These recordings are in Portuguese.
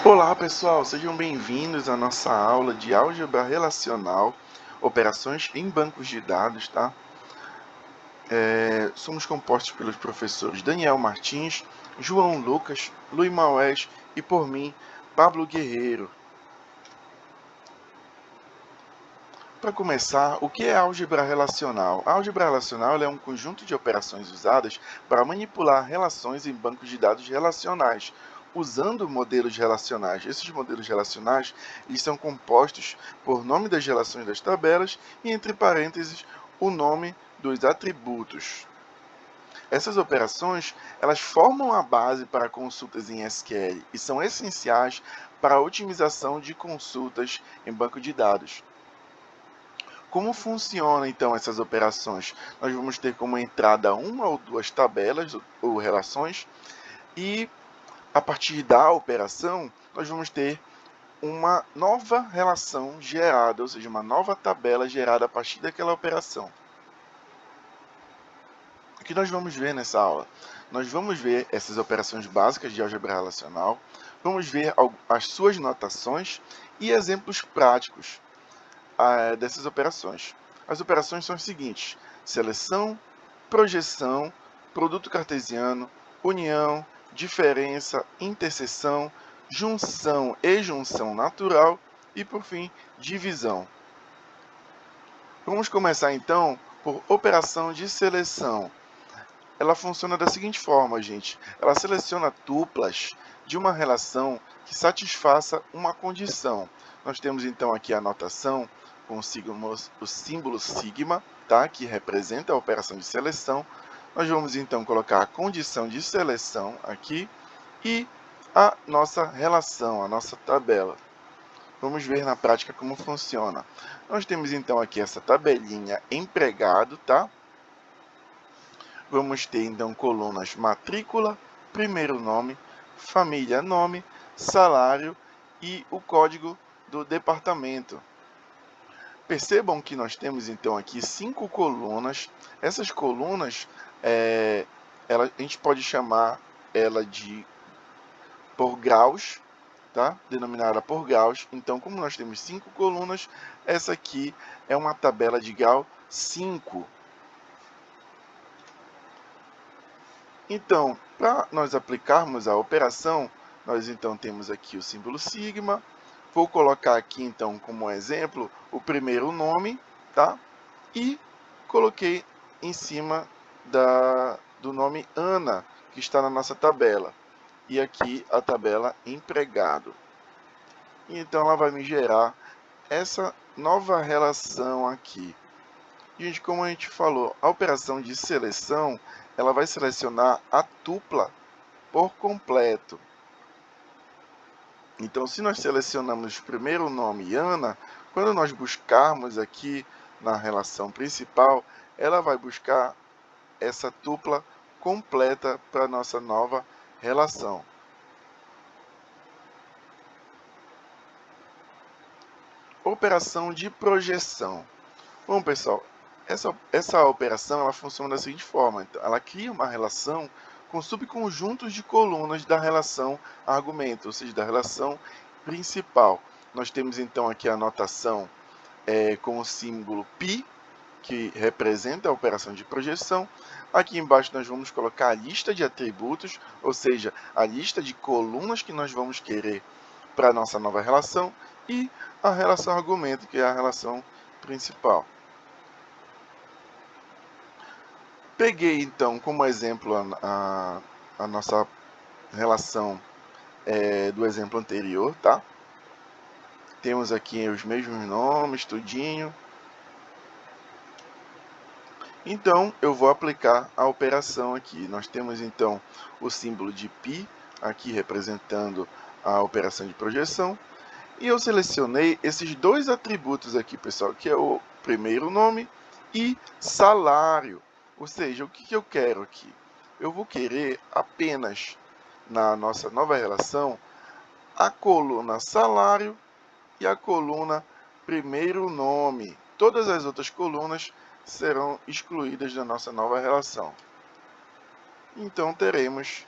Olá pessoal, sejam bem-vindos à nossa aula de álgebra relacional, operações em bancos de dados, tá? Somos compostos pelos professores Daniel Martins, João Lucas, Luiz Maués e por mim, Pablo Guerreiro. Para começar, o que é álgebra relacional? A álgebra relacional é um conjunto de operações usadas para manipular relações em bancos de dados relacionais, usando modelos relacionais. Esses modelos relacionais eles são compostos por nome das relações das tabelas e, entre parênteses, o nome dos atributos. Essas operações elas formam a base para consultas em SQL e são essenciais para a otimização de consultas em banco de dados. Como funcionam então essas operações? Nós vamos ter como entrada uma ou duas tabelas ou relações e a partir da operação nós vamos ter uma nova relação gerada, ou seja, uma nova tabela gerada a partir daquela operação. O que nós vamos ver nessa aula? Nós vamos ver essas operações básicas de álgebra relacional, vamos ver as suas notações e exemplos práticos dessas operações. As operações são as seguintes: seleção, projeção, produto cartesiano, união, diferença, interseção, junção e junção natural e, por fim, divisão. Vamos começar então por operação de seleção. Ela funciona da seguinte forma, gente. Ela seleciona tuplas de uma relação que satisfaça uma condição. Nós temos então aqui a notação com o símbolo sigma, tá? Que representa a operação de seleção. Nós vamos então colocar a condição de seleção aqui e a nossa relação, a nossa tabela. Vamos ver na prática como funciona. Nós temos então aqui essa tabelinha empregado, tá? Vamos ter então colunas matrícula, primeiro nome, família nome, salário e o código do departamento. Percebam que nós temos então aqui 5 colunas. Essas colunas, a gente pode chamar ela de por graus, tá? Denominada por graus. Então, como nós temos 5 colunas, essa aqui é uma tabela de grau 5. Então, para nós aplicarmos a operação, nós então temos aqui o símbolo sigma. Vou colocar aqui então como exemplo o primeiro nome, tá? E coloquei em cima do nome Ana, que está na nossa tabela. E aqui a tabela empregado. E então ela vai me gerar essa nova relação aqui. Gente, como a gente falou, a operação de seleção, ela vai selecionar a tupla por completo. Então, se nós selecionamos o primeiro nome Ana, quando nós buscarmos aqui na relação principal, ela vai buscar essa tupla completa para a nossa nova relação. Operação de projeção. Bom, pessoal, essa operação ela funciona da seguinte forma. Então, ela cria uma relação com subconjuntos de colunas da relação argumento, ou seja, da relação principal. Nós temos então aqui a notação com o símbolo π, que representa a operação de projeção. Aqui embaixo nós vamos colocar a lista de atributos, ou seja, a lista de colunas que nós vamos querer para a nossa nova relação, e a relação argumento, que é a relação principal. Peguei, então, como exemplo a nossa relação do exemplo anterior, tá? Temos aqui os mesmos nomes, tudinho. Então, eu vou aplicar a operação aqui. Nós temos, então, o símbolo de π, aqui representando a operação de projeção. E eu selecionei esses dois atributos aqui, pessoal, que é o primeiro nome e salário. Ou seja, o que eu quero aqui? Eu vou querer apenas, na nossa nova relação, a coluna salário e a coluna primeiro nome. Todas as outras colunas serão excluídas da nossa nova relação. Então, teremos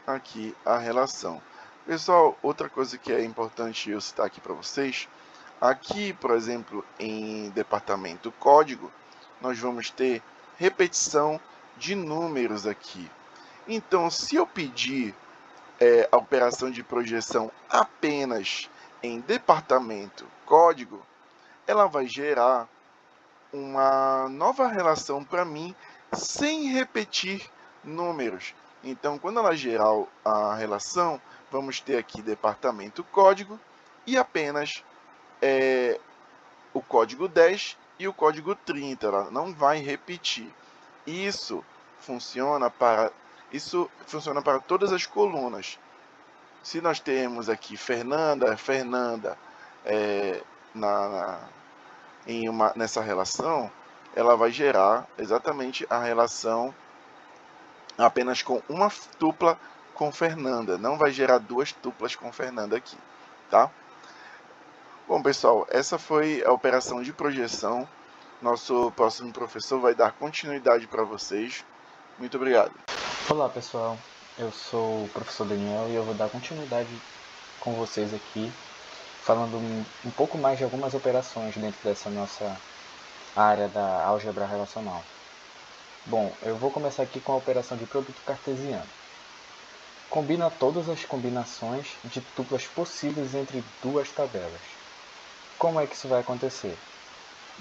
aqui a relação. Pessoal, outra coisa que é importante eu citar aqui para vocês, aqui, por exemplo, em departamento código, nós vamos ter repetição de números aqui. Então, se eu pedir a operação de projeção apenas em departamento código, ela vai gerar uma nova relação para mim sem repetir números. Então, quando ela gerar a relação, vamos ter aqui departamento código e apenas o código 10 e o código 30. Ela não vai repetir. Isso funciona para todas as colunas. Se nós temos aqui Fernanda nessa relação, ela vai gerar exatamente a relação apenas com uma tupla com Fernanda. Não vai gerar duas tuplas com Fernanda aqui, tá? Bom, pessoal, essa foi a operação de projeção. Nosso próximo professor vai dar continuidade para vocês. Muito obrigado. Olá, pessoal. Eu sou o professor Daniel e eu vou dar continuidade com vocês aqui, falando um pouco mais de algumas operações dentro dessa nossa área da álgebra relacional. Bom, eu vou começar aqui com a operação de produto cartesiano. Combina todas as combinações de tuplas possíveis entre duas tabelas. Como é que isso vai acontecer?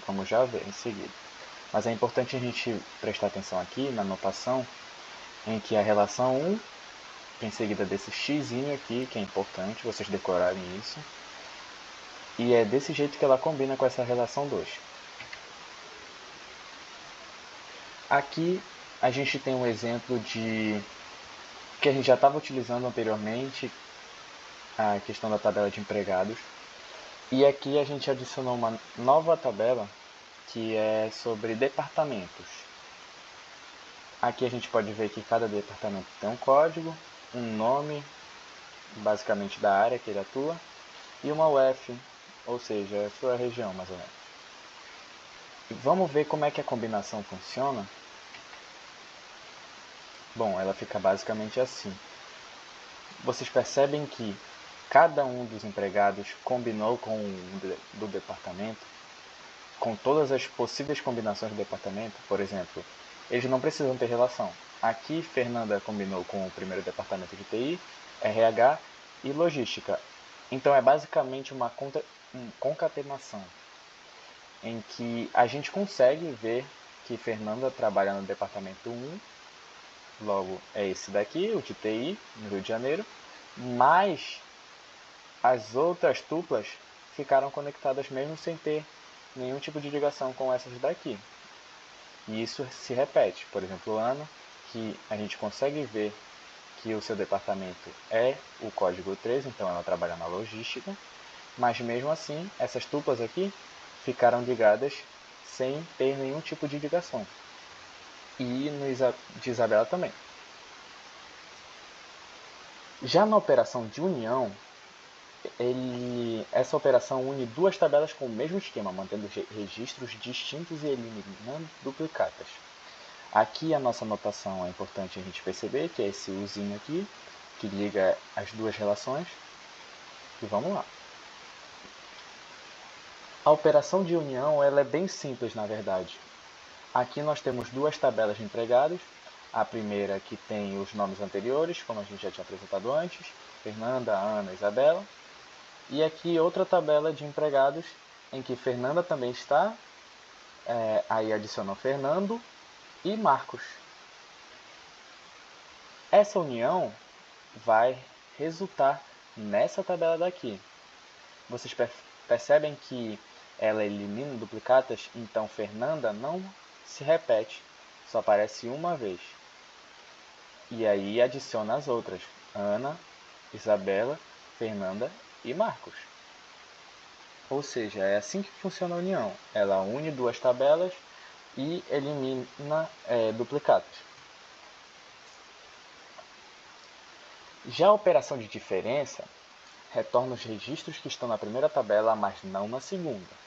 Vamos já ver em seguida. Mas é importante a gente prestar atenção aqui na notação, em que a relação 1, em seguida desse x aqui, que é importante vocês decorarem isso, e é desse jeito que ela combina com essa relação 2. Aqui a gente tem um exemplo de que a gente já estava utilizando anteriormente, a questão da tabela de empregados, e aqui a gente adicionou uma nova tabela que é sobre departamentos. Aqui a gente pode ver que cada departamento tem um código, um nome, basicamente da área que ele atua, e uma UF, ou seja, a sua região mais ou menos. E vamos ver como é que a combinação funciona? Bom, ela fica basicamente assim. Vocês percebem que cada um dos empregados combinou com o do departamento, com todas as possíveis combinações do departamento. Por exemplo, eles não precisam ter relação. Aqui, Fernanda combinou com o primeiro departamento de TI, RH e logística. Então, é basicamente uma concatenação, em que a gente consegue ver que Fernanda trabalha no departamento 1, logo é esse daqui, o de TI, no Rio de Janeiro, mas as outras tuplas ficaram conectadas mesmo sem ter nenhum tipo de ligação com essas daqui. E isso se repete. Por exemplo, Ana, que a gente consegue ver que o seu departamento é o código 3, então ela trabalha na logística, mas mesmo assim, essas tuplas aqui ficaram ligadas sem ter nenhum tipo de ligação. E no de Isabela também. Já na operação de união, essa operação une duas tabelas com o mesmo esquema, mantendo registros distintos e eliminando duplicatas. Aqui a nossa notação é importante a gente perceber, que é esse uzinho aqui, que liga as duas relações. E vamos lá. A operação de união ela é bem simples, na verdade. Aqui nós temos duas tabelas de empregados. A primeira que tem os nomes anteriores, como a gente já tinha apresentado antes, Fernanda, Ana, Isabela. E aqui outra tabela de empregados, em que Fernanda também está, aí adicionam Fernando e Marcos. Essa união vai resultar nessa tabela daqui. Vocês percebem que ela elimina duplicatas, então Fernanda não se repete, só aparece uma vez. E aí adiciona as outras, Ana, Isabela, Fernanda e Marcos. Ou seja, é assim que funciona a união. Ela une duas tabelas e elimina duplicatas. Já a operação de diferença retorna os registros que estão na primeira tabela, mas não na segunda.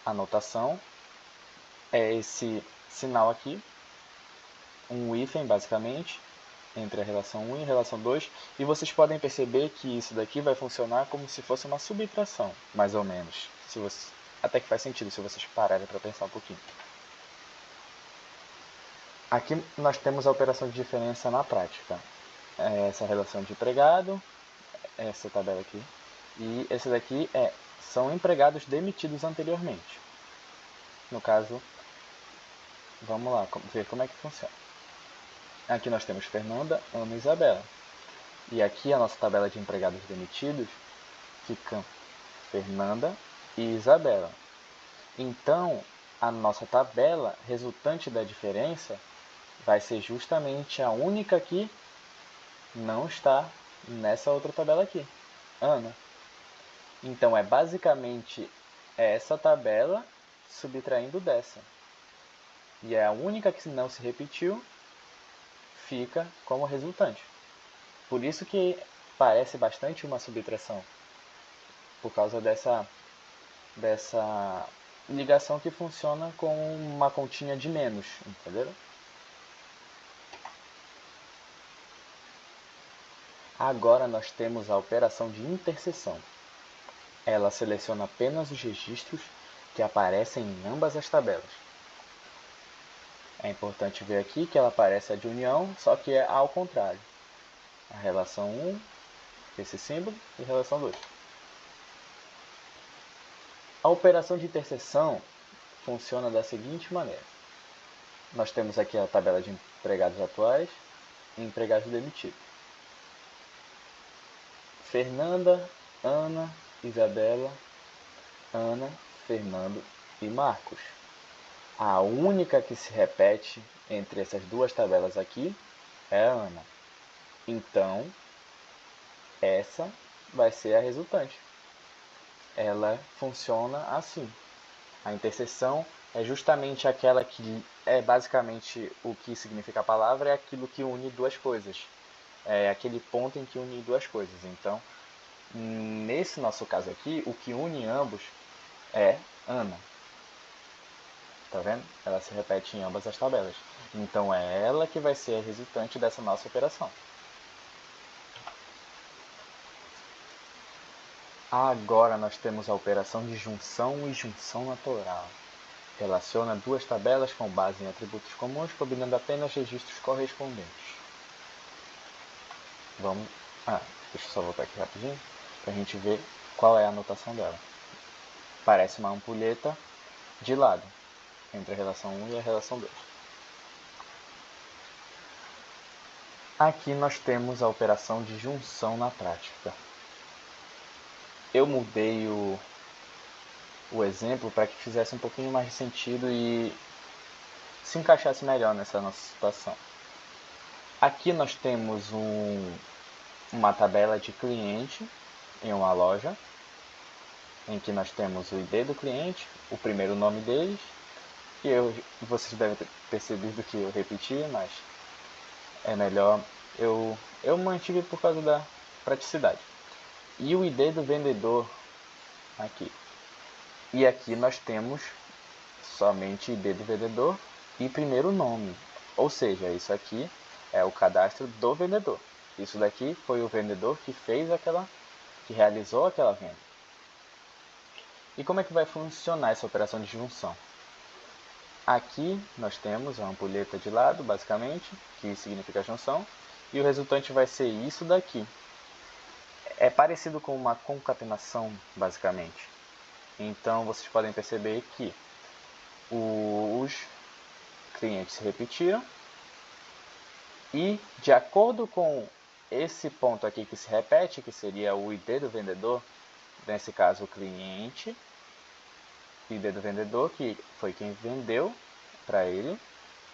A notação é esse sinal aqui, um hífen basicamente, entre a relação 1 e a relação 2, e vocês podem perceber que isso daqui vai funcionar como se fosse uma subtração, mais ou menos. Até que faz sentido se vocês pararem para pensar um pouquinho. Aqui nós temos a operação de diferença na prática. Essa relação de empregado, essa tabela aqui, e esse daqui são empregados demitidos anteriormente. No caso, vamos lá ver como é que funciona. Aqui nós temos Fernanda, Ana e Isabela. E aqui a nossa tabela de empregados demitidos fica Fernanda e Isabela. Então, a nossa tabela resultante da diferença vai ser justamente a única que não está nessa outra tabela aqui, Ana. Então, é basicamente essa tabela subtraindo dessa. E é a única que não se repetiu, fica como resultante. Por isso que parece bastante uma subtração, por causa dessa ligação que funciona com uma continha de menos, entendeu? Agora nós temos a operação de interseção. Ela seleciona apenas os registros que aparecem em ambas as tabelas. É importante ver aqui que ela aparece a de união, só que é ao contrário. A relação 1, esse símbolo, e a relação 2. A operação de interseção funciona da seguinte maneira. Nós temos aqui a tabela de empregados atuais e empregados demitidos. Fernanda, Ana, Isabela, Ana, Fernando e Marcos. A única que se repete entre essas duas tabelas aqui é a Ana. Então, essa vai ser a resultante. Ela funciona assim. A interseção é justamente aquela que é basicamente o que significa a palavra, é aquilo que une duas coisas. É aquele ponto em que une duas coisas. Então, nesse nosso caso aqui, o que une ambos é Ana. Tá vendo? Ela se repete em ambas as tabelas. Então é ela que vai ser a resultante dessa nossa operação. Agora nós temos a operação de junção e junção natural. Relaciona duas tabelas com base em atributos comuns, combinando apenas registros correspondentes. Deixa eu só voltar aqui rapidinho, para a gente ver qual é a anotação dela. Parece uma ampulheta de lado, entre a relação 1 e a relação 2. Aqui nós temos a operação de junção na prática. Eu mudei o exemplo para que fizesse um pouquinho mais de sentido e se encaixasse melhor nessa nossa situação. Aqui nós temos uma tabela de cliente em uma loja, em que nós temos o ID do cliente, o primeiro nome deles, e vocês devem ter percebido que eu repeti, mas é melhor, eu mantive por causa da praticidade. E o ID do vendedor aqui. E aqui nós temos somente ID do vendedor e primeiro nome. Ou seja, isso aqui é o cadastro do vendedor. Isso daqui foi o vendedor que realizou aquela venda. E como é que vai funcionar essa operação de junção? Aqui nós temos a ampulheta de lado, basicamente, que significa junção, e o resultante vai ser isso daqui. É parecido com uma concatenação, basicamente. Então vocês podem perceber que os clientes se repetiram e, de acordo com esse ponto aqui que se repete, que seria o ID do vendedor, nesse caso o cliente, ID do vendedor, que foi quem vendeu para ele,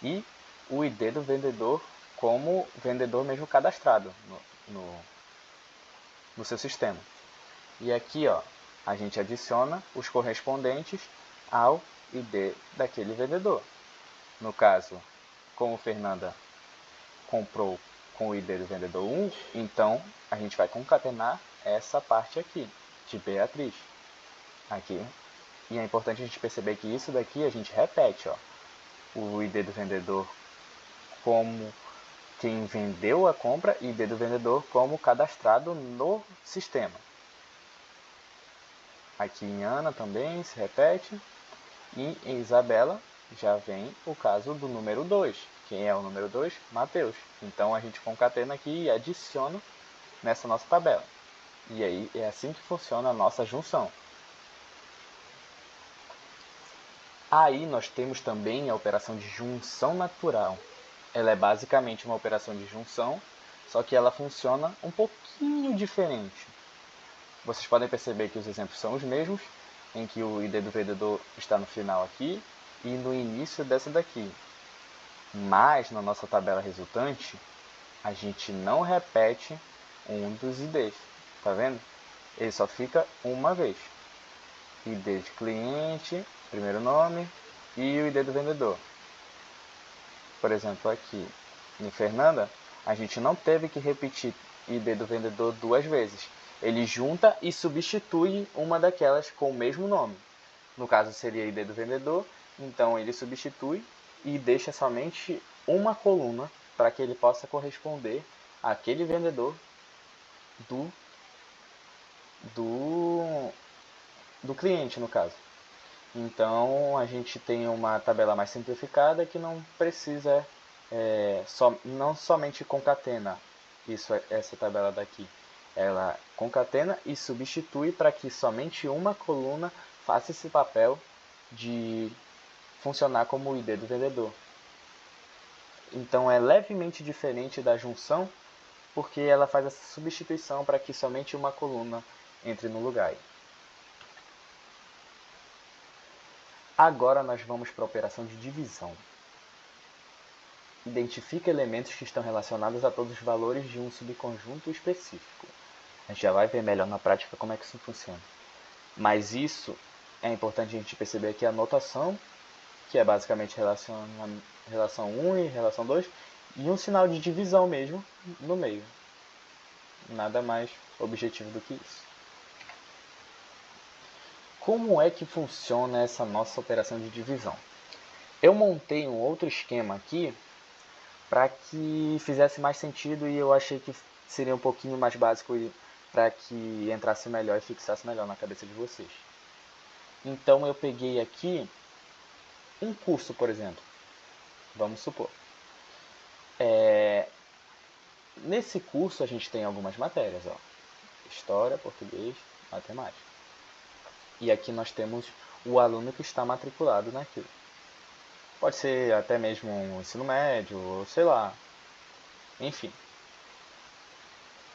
e o ID do vendedor como vendedor mesmo cadastrado no seu sistema. E aqui a gente adiciona os correspondentes ao ID daquele vendedor. No caso, como Fernanda comprou com o ID do vendedor 1, então a gente vai concatenar essa parte aqui, de Beatriz. Aqui. E é importante a gente perceber que isso daqui a gente repete. O ID do vendedor como quem vendeu a compra e ID do vendedor como cadastrado no sistema. Aqui em Ana também se repete. E em Isabela já vem o caso do número 2. Quem é o número 2? Mateus. Então a gente concatena aqui e adiciona nessa nossa tabela. E aí é assim que funciona a nossa junção. Aí nós temos também a operação de junção natural. Ela é basicamente uma operação de junção, só que ela funciona um pouquinho diferente. Vocês podem perceber que os exemplos são os mesmos, em que o ID do vendedor está no final aqui e no início dessa daqui. Mas na nossa tabela resultante, a gente não repete um dos IDs. Tá vendo? Ele só fica uma vez. ID de cliente, primeiro nome, e o ID do vendedor. Por exemplo, aqui em Fernanda, a gente não teve que repetir ID do vendedor duas vezes. Ele junta e substitui uma daquelas com o mesmo nome. No caso seria ID do vendedor, então ele substitui e deixa somente uma coluna para que ele possa corresponder àquele vendedor do cliente, no caso. Então a gente tem uma tabela mais simplificada que não precisa, não somente concatena essa tabela daqui. Ela concatena e substitui para que somente uma coluna faça esse papel de funcionar como o ID do vendedor. Então é levemente diferente da junção, porque ela faz essa substituição para que somente uma coluna entre no lugar. Agora nós vamos para a operação de divisão. Identifica elementos que estão relacionados a todos os valores de um subconjunto específico. A gente já vai ver melhor na prática como é que isso funciona. Mas isso é importante a gente perceber aqui a notação, que é basicamente relação 1 e relação 2, e um sinal de divisão mesmo no meio. Nada mais objetivo do que isso. Como é que funciona essa nossa operação de divisão? Eu montei um outro esquema aqui para que fizesse mais sentido e eu achei que seria um pouquinho mais básico para que entrasse melhor e fixasse melhor na cabeça de vocês. Então eu peguei aqui um curso, por exemplo. Vamos supor. Nesse curso a gente tem algumas matérias. História, português, matemática. E aqui nós temos o aluno que está matriculado naquilo. Pode ser até mesmo um ensino médio, ou sei lá. Enfim.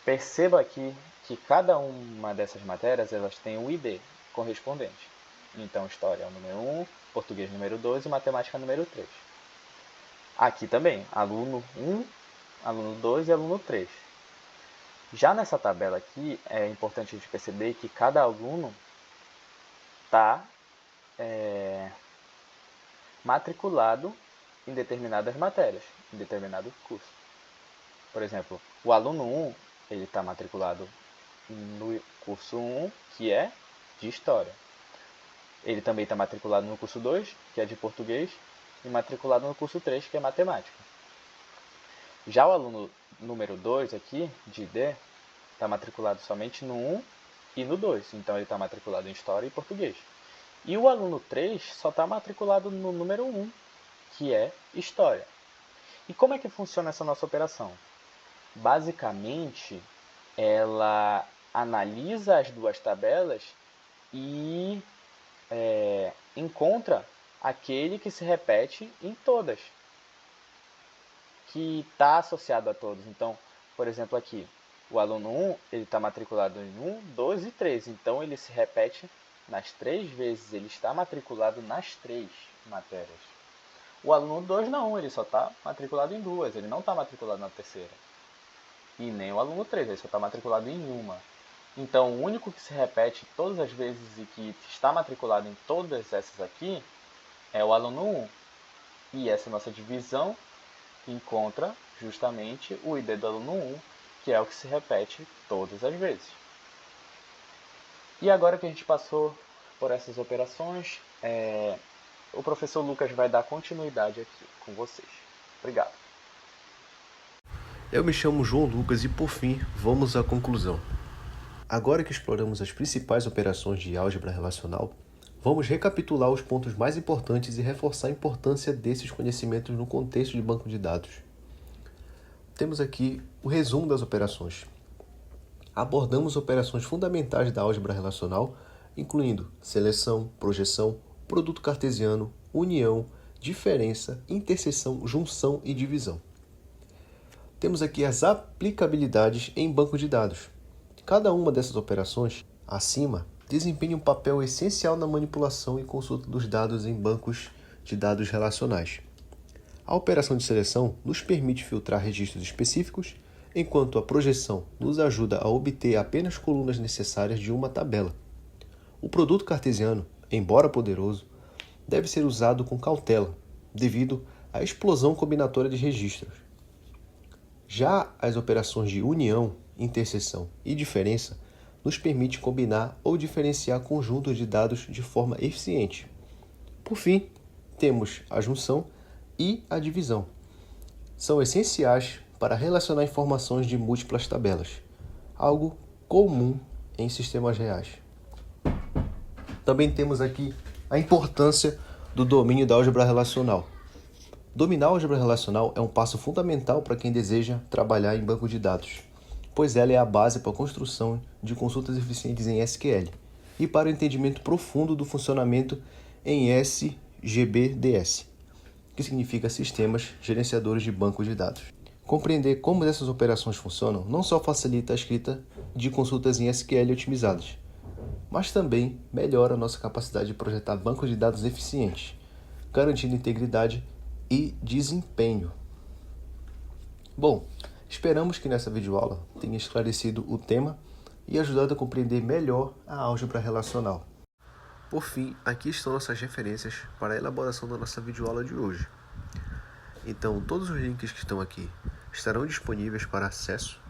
Perceba aqui que cada uma dessas matérias elas tem um ID correspondente. Então, história é o número 1, português número 2 e matemática número 3. Aqui também, aluno 1, aluno 2 e aluno 3. Já nessa tabela aqui, é importante a gente perceber que cada aluno está matriculado em determinadas matérias, em determinado curso. Por exemplo, o aluno 1, ele está matriculado no curso 1, que é de História. Ele também está matriculado no curso 2, que é de Português, e matriculado no curso 3, que é Matemática. Já o aluno número 2 aqui, de ID, está matriculado somente no 1 e no 2, então ele está matriculado em História e Português. E o aluno 3 só está matriculado no número 1, que é História. E como é que funciona essa nossa operação? Basicamente, ela analisa as duas tabelas e encontra aquele que se repete em todas, que está associado a todos. Então, por exemplo aqui, o aluno 1 ele está matriculado em 1, 2 e 3, então ele se repete nas 3 vezes, ele está matriculado nas 3 matérias. O aluno 2 não, ele só está matriculado em 2, ele não está matriculado na terceira. E nem o aluno 3, ele só está matriculado em uma. Então, o único que se repete todas as vezes e que está matriculado em todas essas aqui é o aluno 1. E essa nossa divisão encontra justamente o ID do aluno 1, que é o que se repete todas as vezes. E agora que a gente passou por essas operações, o professor Lucas vai dar continuidade aqui com vocês. Obrigado. Eu me chamo João Lucas e, por fim, vamos à conclusão. Agora que exploramos as principais operações de álgebra relacional, vamos recapitular os pontos mais importantes e reforçar a importância desses conhecimentos no contexto de banco de dados. Temos aqui o resumo das operações. Abordamos operações fundamentais da álgebra relacional, incluindo seleção, projeção, produto cartesiano, união, diferença, interseção, junção e divisão. Temos aqui as aplicabilidades em banco de dados. Cada uma dessas operações, acima, desempenha um papel essencial na manipulação e consulta dos dados em bancos de dados relacionais. A operação de seleção nos permite filtrar registros específicos, enquanto a projeção nos ajuda a obter apenas colunas necessárias de uma tabela. O produto cartesiano, embora poderoso, deve ser usado com cautela, devido à explosão combinatória de registros. Já as operações de união, interseção e diferença nos permitem combinar ou diferenciar conjuntos de dados de forma eficiente. Por fim, temos a junção e a divisão. São essenciais para relacionar informações de múltiplas tabelas, algo comum em sistemas reais. Também temos aqui a importância do domínio da álgebra relacional. Dominar a álgebra relacional é um passo fundamental para quem deseja trabalhar em banco de dados, pois ela é a base para a construção de consultas eficientes em SQL e para o entendimento profundo do funcionamento em SGBDS, que significa Sistemas Gerenciadores de Bancos de Dados. Compreender como essas operações funcionam não só facilita a escrita de consultas em SQL otimizadas, mas também melhora a nossa capacidade de projetar bancos de dados eficientes, garantindo integridade e desempenho. Bom, esperamos que nessa videoaula tenha esclarecido o tema e ajudado a compreender melhor a álgebra relacional. Por fim, aqui estão nossas referências para a elaboração da nossa videoaula de hoje. Então, todos os links que estão aqui estarão disponíveis para acesso,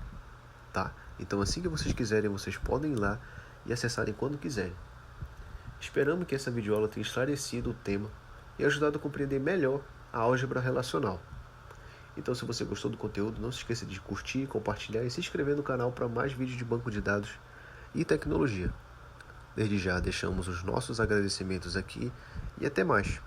tá? Então, assim que vocês quiserem, vocês podem ir lá e acessarem quando quiserem. Esperamos que essa videoaula tenha esclarecido o tema e ajudado a compreender melhor a álgebra relacional. Então, se você gostou do conteúdo, não se esqueça de curtir, compartilhar e se inscrever no canal para mais vídeos de banco de dados e tecnologia. Desde já, deixamos os nossos agradecimentos aqui e até mais.